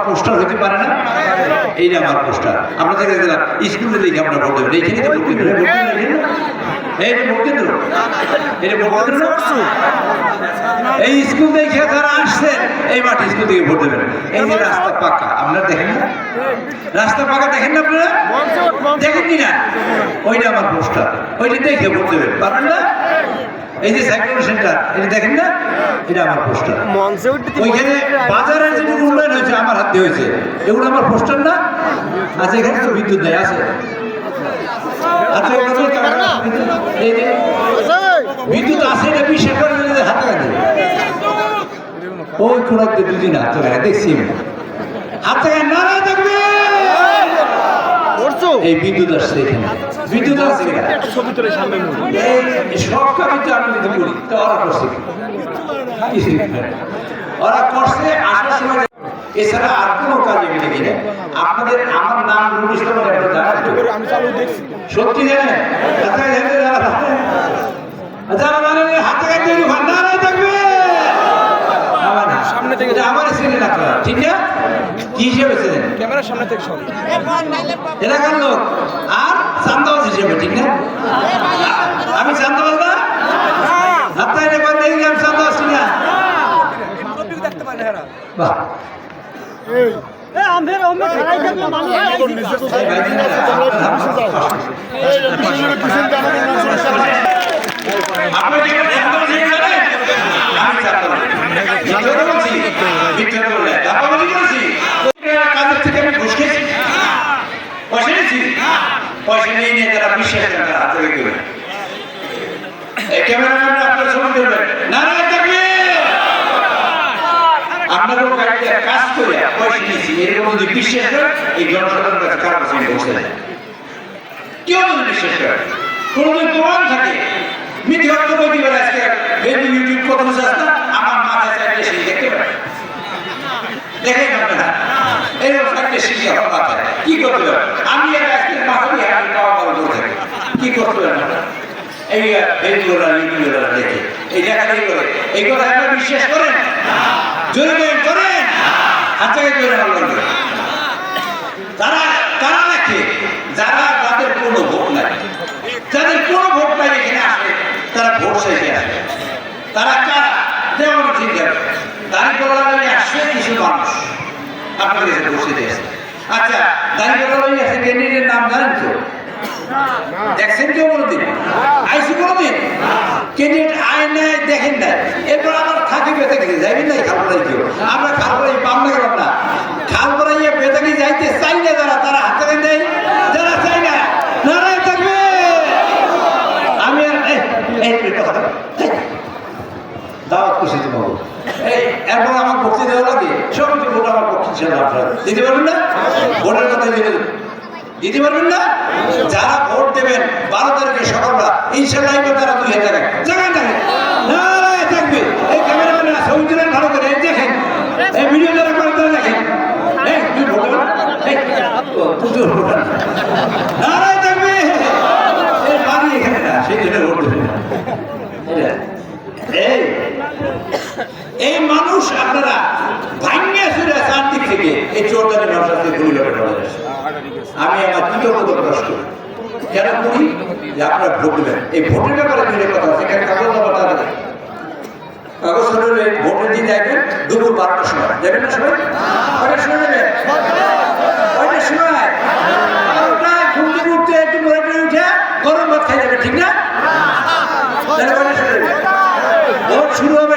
Poster হইতে পারে না? এইটা আমার পোস্টার। আপনাদের দিলাম স্কুলে দেখে আমরা ভোট দেবেন। এইখানে তো ভোট দেবেন, এই যে ভোট কেন্দ্র, এটা ভোট কেন্দ্র। এই স্কুল দেখে যারা আসছেন এই মাঠে স্কুল থেকে ভোট দেবেন। এই যে রাস্তা পাকা, আপনারা দেখেন না? রাস্তা পাকা দেখেন না আপনারা? দেখেন কি না? ওইটা আমার পোস্টার, ওইটা দেখে ভোট দেবেন। পারেন না? এই যে সাইকেল সেন্টার, এটা দেখেন না? এটা আমার পোস্টার। ওইখানে বাজারের যে উন্নয়ন হয়েছে আমার হাতে হয়েছে, এগুলো আমার পোস্টার না? আচ্ছা, এখানে তো বিদ্যুৎ দেয় আছে। আচ্ছা, এই যে বিদ্যুৎ আছে, এটা বিশ্বাস করে হাতে কাটে ওই কোনাতে দুদিন হাত লাগায় দেখছি হাত লাগায় নারা দেখবে। এই বিদ্যুৎ আসছে, এখানে বিদ্যুৎ আসছে সব কামিতে আমি যদি করি তো ওরা করছে, ওরা করছে আসার সময়। এছাড়া আর কোনো কাজে আমি দেখি না। আপনাদের আমার নাম রুল ইসলাম, সত্যি জানেন? যারা জানেন হাতে কাটে নারা দেখবে সামনে থেকে, আমার ছেলে না ঠিক না? কি হিসেবে ছিলেন? ক্যামেরার সামনে থেকে সব এলাকার লোক আর চান্দাবাজ হিসেবে, ঠিক না? আমি চান্দাবাজ না? আপনার একবার দেখি আমি চান্দাবাজ না? বাহ, পয়সা নিয়ে নিয়ে যারা বিশ্বাস করেন তারা হাতে রেখে দেবেন। ক্যামেরাম্যান আপনার ছবি দেবেন, নারায়ণ তাকবীর। আপনারও গাড়িতে কাজ করে পয়সা নিয়েছি এরকম যদি বিশ্বাস করেন, এই জনসাধারণের কাছে কারো কাছে পৌঁছে যায়। কেউ যদি বিশ্বাস করে, কোনোদিন প্রমাণ থাকে, মিথ্যে বক্তব্য দিবেন। আজকে ফেসবুক ইউটিউব কত কিছু আছে না, আমার মাথায় চাইলে সেই দেখতে পারে, দেখেন আপনারা এরকম একটা শিশি আমার মাথায় কি করতে পারে? আমি আর আজকে মাথা দিয়ে হাতে পাওয়া পাওয়া করে থাকি, কি করতে পারেন? এই ফেসবুকরা ইউটিউবরা দেখে এই দেখাদেখি করে, এই কথা আপনারা বিশ্বাস করেন? জোরে করেন, হাতে করে বলবেন। তারা তারা রাখে যারা তাদের কোনো ভোট নাই, যাদের কোনো ভোট নাই এখানে আসে, তারা ভোট চাইতে আসে। তারা কারা? যেমন ঠিক আছে, দাঁড়িপাল্লা নিয়ে আসছে কিছু মানুষ আপনাদের কাছে বসে দিয়েছে। আচ্ছা, দাঁড়িপাল্লা নিয়ে আসছে ক্যান্ডিডেটের নাম জানেন তো? দেখছেন কেউ কোনোদিন? আইসি কোনোদিন? ক্যান্ডিডেট আয় নেয়, দেখেন না। এরপর আবার থাকি বেঁধে গেছে, যাইবেন না খালপাড়াই কেউ? আমরা খালপাড়াই পাম না গেলাম না। খালপাড়াইয়ে বেঁধে গিয়ে যাইতে চাই না যারা, তারা হাতে দেয়। যারা চাই না নারায় থাকবে। আমি আর দাওয়াত করছি তোমাকে, এরপর আমার বক্তৃতা দেওয়া লাগে, সব ভোট আমার পক্ষে ছিল। আপনারা দিতে পারবেন না? ভোটের কথা দিতে পারবেন না? যারা ভোট দেবেন 12 তারিখে সকালবেলা, ইনশাল্লাহ তারা 2000 টাকা জায়গায় থাকে নারায় থাকবে। এই ক্যামেরাম্যান ছবি তুলেন ভালো করে, দেখেন এই ভিডিও যারা করে তারা দেখেন। তুই ভোট দেবেন, নারায় থাকবে। এই বাড়ি এখানে না, সেই জন্য ভোট দেবেন। এই মানুষ আপনারা ভাঙ্গে চুরে চারদিক থেকে এই চোরদারি মানুষকে গুলি করে বলা যাচ্ছে। আমি আমার কৃতজ্ঞতা প্রকাশ করি। কেন করি? যে আপনারা ভোট দেবেন। এই ভোটের ব্যাপারে মিলে কথা আছে, এখানে কাগজ দেওয়া তাদের কাগজ হলে ভোটের দিন দেখবেন দুপুর 12টার সময় যাবেন না সবাই? কয়টার সময় নেবেন? কয়টার সময়? 12টা ঘুম থেকে উঠতে একটু মোড়ে উঠে গরম ভাত খাই যাবে, ঠিক না? ভোট শুরু হবে